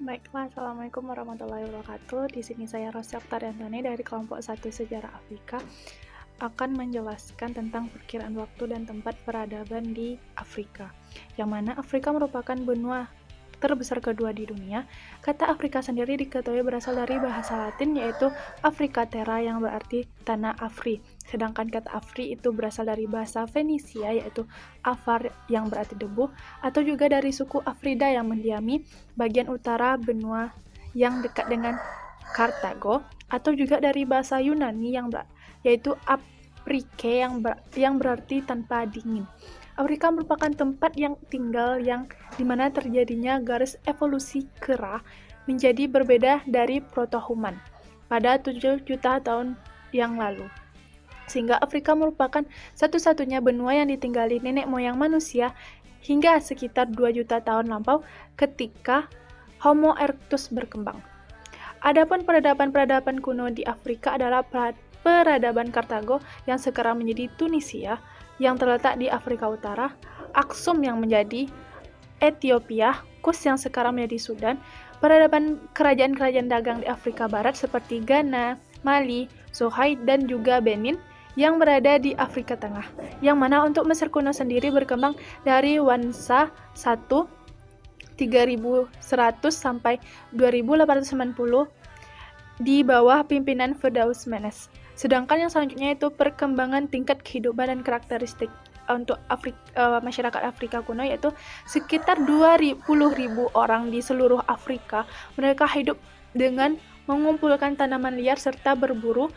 Baiklah, Assalamualaikum warahmatullahi wabarakatuh. Di sini saya Rosyaf Tariantani dari kelompok 1 Sejarah Afrika akan menjelaskan tentang perkiraan waktu dan tempat peradaban di Afrika. Yang mana Afrika merupakan benua terbesar kedua di dunia. Kata Afrika sendiri diketahui berasal dari bahasa Latin yaitu Africa Terra yang berarti tanah Afri. Sedangkan kata Afri itu berasal dari bahasa Fenisia yaitu Afar yang berarti debu, atau juga dari suku Afrida yang mendiami bagian utara benua yang dekat dengan Kartago, atau juga dari bahasa Yunani yaitu Aprike yang berarti tanpa dingin. Afrika merupakan tempat yang tinggal yang dimana terjadinya garis evolusi kera menjadi berbeda dari protohuman pada 7 juta tahun yang lalu. Sehingga Afrika merupakan satu-satunya benua yang ditinggali nenek moyang manusia hingga sekitar 2 juta tahun lampau ketika Homo erectus berkembang. Adapun peradaban-peradaban kuno di Afrika adalah peradaban Kartago yang sekarang menjadi Tunisia, yang terletak di Afrika Utara, Aksum yang menjadi Ethiopia, Kus yang sekarang menjadi Sudan, peradaban kerajaan-kerajaan dagang di Afrika Barat seperti Ghana, Mali, Sohail, dan juga Benin yang berada di Afrika Tengah. Yang mana untuk Mesir kuno sendiri berkembang dari Wansa 1 3100 sampai 2890 di bawah pimpinan Firdaus Menes. Sedangkan yang selanjutnya itu perkembangan tingkat kehidupan dan karakteristik untuk masyarakat Afrika kuno, yaitu sekitar 20.000 orang di seluruh Afrika. Mereka hidup dengan mengumpulkan tanaman liar serta berburu.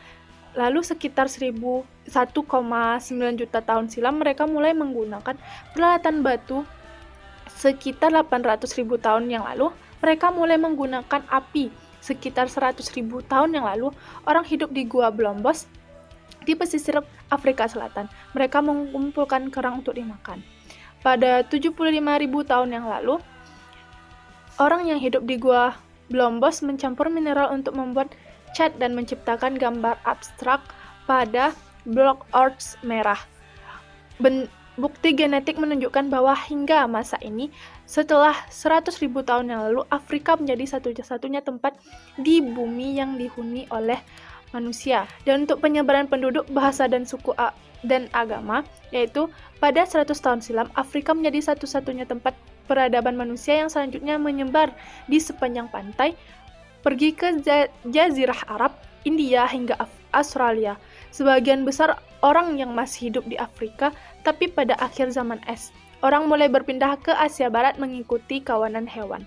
Lalu sekitar 1,9 juta tahun silam mereka mulai menggunakan peralatan batu. Sekitar 800.000 tahun yang lalu mereka mulai menggunakan api. Sekitar 100.000 tahun yang lalu, orang hidup di Gua Blombos di pesisir Afrika Selatan. Mereka mengumpulkan kerang untuk dimakan. Pada 75.000 tahun yang lalu, orang yang hidup di Gua Blombos mencampur mineral untuk membuat cat dan menciptakan gambar abstrak pada blok quartz merah. Bukti genetik menunjukkan bahwa hingga masa ini, setelah 100.000 tahun yang lalu, Afrika menjadi satu-satunya tempat di bumi yang dihuni oleh manusia. Dan untuk penyebaran penduduk, bahasa dan suku dan agama, yaitu pada 100 tahun silam, Afrika menjadi satu-satunya tempat peradaban manusia yang selanjutnya menyebar di sepanjang pantai, pergi ke Jazirah Arab, India, hingga Australia. Sebagian besar orang yang masih hidup di Afrika, tapi pada akhir zaman es, orang mulai berpindah ke Asia Barat mengikuti kawanan hewan.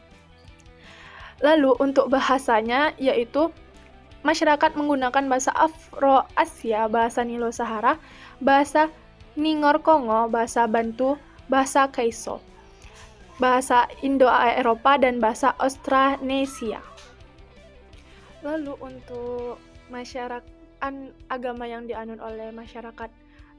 Lalu untuk bahasanya, yaitu masyarakat menggunakan bahasa Afro-Asia, bahasa Nilo-Sahara, bahasa Ningor-Kongo, bahasa Bantu, bahasa Kaiso, bahasa Indo-Eropa, dan bahasa Austronesia. Lalu untuk masyarakat agama yang dianut oleh masyarakat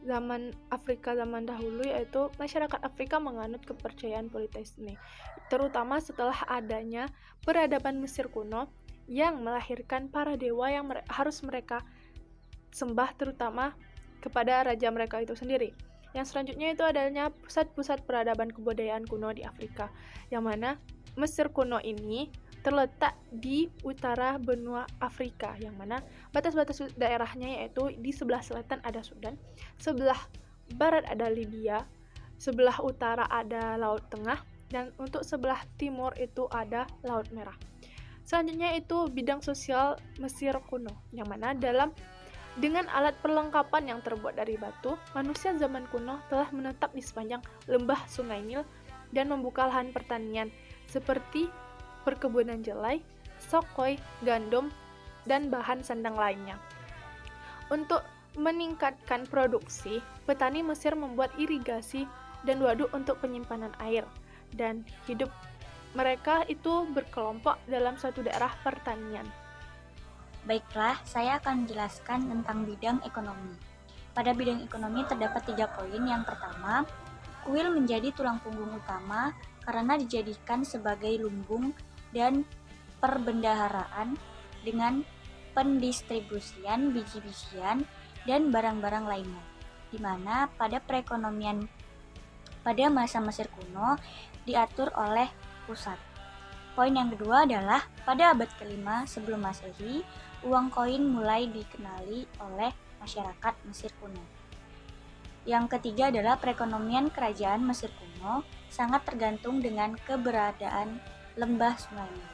zaman Afrika zaman dahulu, yaitu masyarakat Afrika menganut kepercayaan politeisme, terutama setelah adanya peradaban Mesir kuno yang melahirkan para dewa yang harus mereka sembah, terutama kepada raja mereka itu sendiri. Yang selanjutnya itu adanya pusat-pusat peradaban kebudayaan kuno di Afrika, yang mana Mesir kuno ini terletak di utara benua Afrika, yang mana batas-batas daerahnya yaitu di sebelah selatan ada Sudan, sebelah barat ada Libya, sebelah utara ada Laut Tengah, dan untuk sebelah timur itu ada Laut Merah. Selanjutnya itu bidang sosial Mesir kuno, yang mana dengan alat perlengkapan yang terbuat dari batu, manusia zaman kuno telah menetap di sepanjang lembah Sungai Nil dan membuka lahan pertanian seperti perkebunan jelai, sokoi, gandum, dan bahan sandang lainnya. Untuk meningkatkan produksi, petani Mesir membuat irigasi dan waduk untuk penyimpanan air, dan hidup mereka itu berkelompok dalam suatu daerah pertanian. Baiklah, saya akan menjelaskan tentang bidang ekonomi. Pada bidang ekonomi terdapat 3 poin. Yang pertama, kuil menjadi tulang punggung utama karena dijadikan sebagai lumbung dan perbendaharaan dengan pendistribusian biji-bijian dan barang-barang lainnya, di mana pada perekonomian pada masa Mesir kuno diatur oleh pusat. Poin yang kedua adalah pada abad kelima sebelum Masehi, uang koin mulai dikenali oleh masyarakat Mesir kuno. Yang ketiga adalah perekonomian kerajaan Mesir kuno sangat tergantung dengan keberadaan lembah sungai Nil.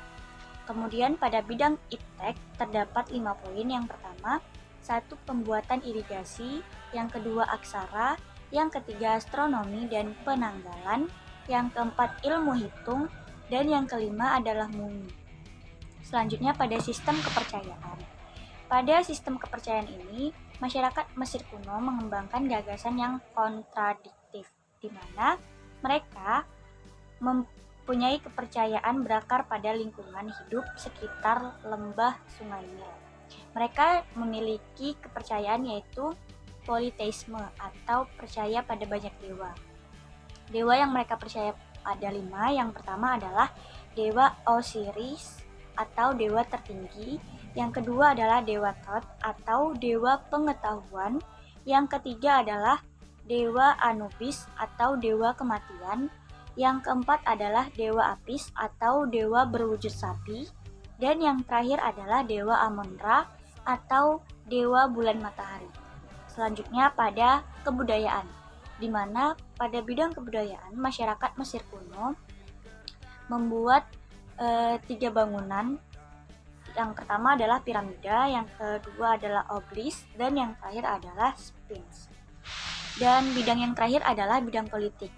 Kemudian pada bidang iptek terdapat 5 poin. Yang pertama, 1. Pembuatan irigasi, yang kedua aksara, yang ketiga astronomi dan penanggalan, yang keempat ilmu hitung, dan yang kelima adalah mumi. Selanjutnya pada sistem kepercayaan. Pada sistem kepercayaan ini, masyarakat Mesir kuno mengembangkan gagasan yang kontradiktif, di mana mereka mempunyai kepercayaan berakar pada lingkungan hidup sekitar lembah Sungai Nil. Mereka memiliki kepercayaan yaitu politeisme atau percaya pada banyak dewa. Dewa yang mereka percaya ada 5. Yang pertama adalah Dewa Osiris atau dewa tertinggi. Yang kedua adalah Dewa Thoth atau dewa pengetahuan. Yang ketiga adalah Dewa Anubis atau dewa kematian. Yang keempat adalah Dewa Apis atau dewa berwujud sapi. Dan yang terakhir adalah Dewa Amon-Ra atau dewa bulan matahari. Selanjutnya pada kebudayaan, di mana pada bidang kebudayaan masyarakat Mesir kuno membuat 3 bangunan. Yang pertama adalah piramida, yang kedua adalah obelisk, dan yang terakhir adalah sphinx. Dan bidang yang terakhir adalah bidang politik.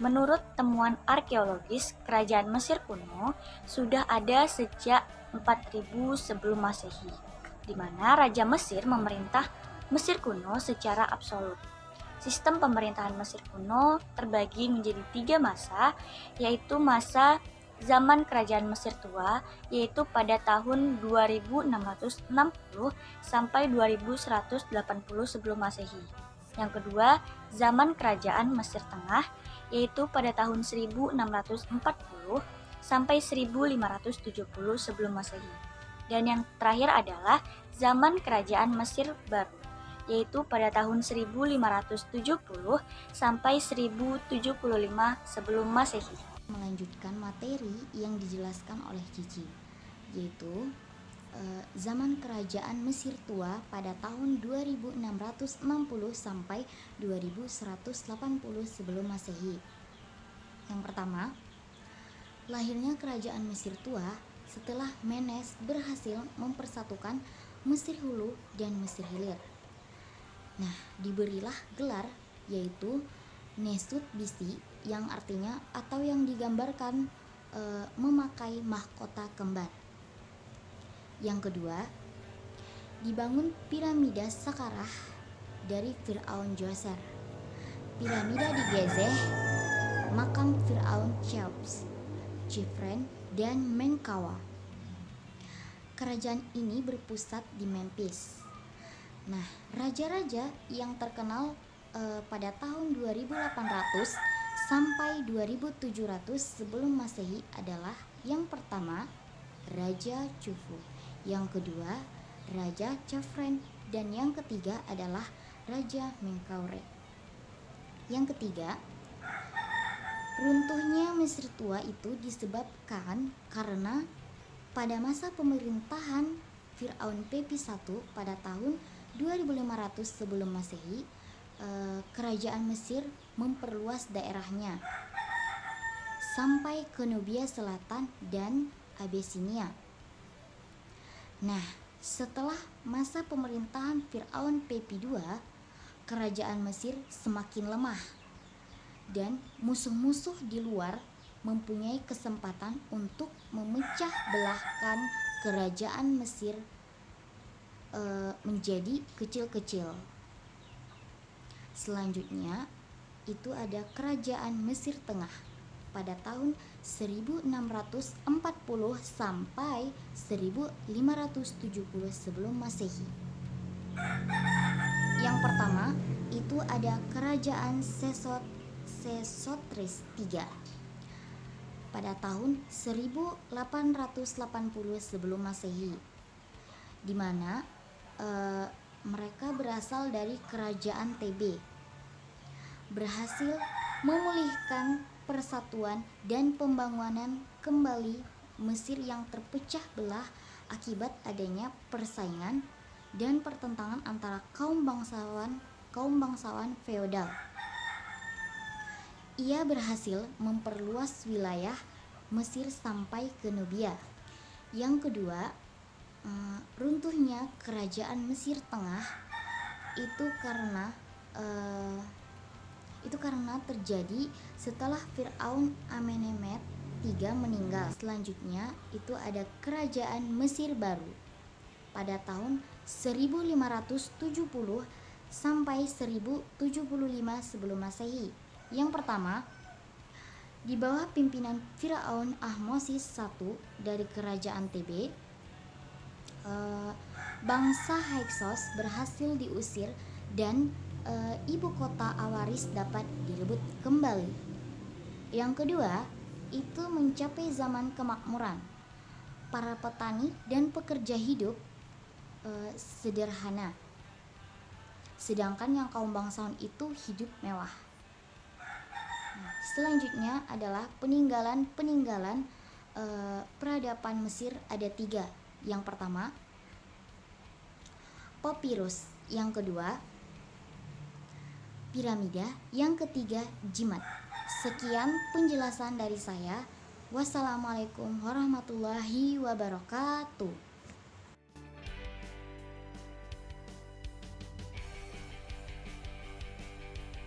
Menurut temuan arkeologis, kerajaan Mesir kuno sudah ada sejak 4000 sebelum Masehi, di mana Raja Mesir memerintah Mesir kuno secara absolut. Sistem pemerintahan Mesir kuno terbagi menjadi 3 masa, yaitu masa zaman kerajaan Mesir tua, yaitu pada tahun 2660 sampai 2180 sebelum Masehi. Yang kedua, zaman kerajaan Mesir tengah, yaitu pada tahun 1640 sampai 1570 sebelum Masehi. Dan yang terakhir adalah zaman kerajaan Mesir baru, yaitu pada tahun 1570 sampai 1075 sebelum Masehi. Melanjutkan materi yang dijelaskan oleh Cici, yaitu zaman kerajaan Mesir tua pada tahun 2660 sampai 2180 sebelum Masehi. Yang pertama, lahirnya kerajaan Mesir tua setelah Menes berhasil mempersatukan Mesir Hulu dan Mesir Hilir. Nah, diberilah gelar yaitu Nesut Bisi, yang artinya atau yang digambarkan memakai mahkota kembar. Yang kedua, dibangun piramida Saqqarah dari Fir'aun Djoser. Piramida di Gezeh, makam Fir'aun Cheops, Chifren, dan Menkawa. Kerajaan ini berpusat di Memphis. Nah, raja-raja yang terkenal pada tahun 2800 sampai 2700 sebelum Masehi adalah yang pertama Raja Khufu, yang kedua Raja Chefren, dan yang ketiga adalah Raja Menkaure. Yang ketiga, runtuhnya Mesir tua itu disebabkan karena pada masa pemerintahan Fir'aun Pepi I pada tahun 2500 sebelum Masehi, kerajaan Mesir memperluas daerahnya sampai ke Nubia Selatan dan Abisinia. Nah, setelah masa pemerintahan Fir'aun Pepi II, kerajaan Mesir semakin lemah dan musuh-musuh di luar mempunyai kesempatan untuk memecah belahkan kerajaan Mesir menjadi kecil-kecil. Selanjutnya itu ada kerajaan Mesir Tengah pada tahun 1640 sampai 1570 sebelum Masehi. Yang pertama itu ada kerajaan Sesostris III pada tahun 1880 sebelum Masehi, di mana mereka berasal dari kerajaan TB, berhasil memulihkan persatuan dan pembangunan kembali Mesir yang terpecah belah akibat adanya persaingan dan pertentangan antara kaum bangsawan feodal. Ia berhasil memperluas wilayah Mesir sampai ke Nubia. Yang kedua, runtuhnya kerajaan Mesir Tengah itu karena terjadi setelah Firaun Amenemhet III meninggal. Selanjutnya itu ada kerajaan Mesir Baru pada tahun 1570 sampai 1075 sebelum Masehi. Yang pertama, di bawah pimpinan Firaun Ahmosis I dari kerajaan TB, bangsa Hyksos berhasil diusir dan ibu kota Awaris dapat direbut kembali. Yang kedua, itu mencapai zaman kemakmuran. Para petani dan pekerja hidup sederhana, sedangkan yang kaum bangsawan itu hidup mewah. Selanjutnya adalah peninggalan peradaban Mesir ada 3. Yang pertama, papirus. Yang kedua, piramida. Yang ketiga, jimat. Sekian penjelasan dari saya. Wassalamualaikum warahmatullahi wabarakatuh.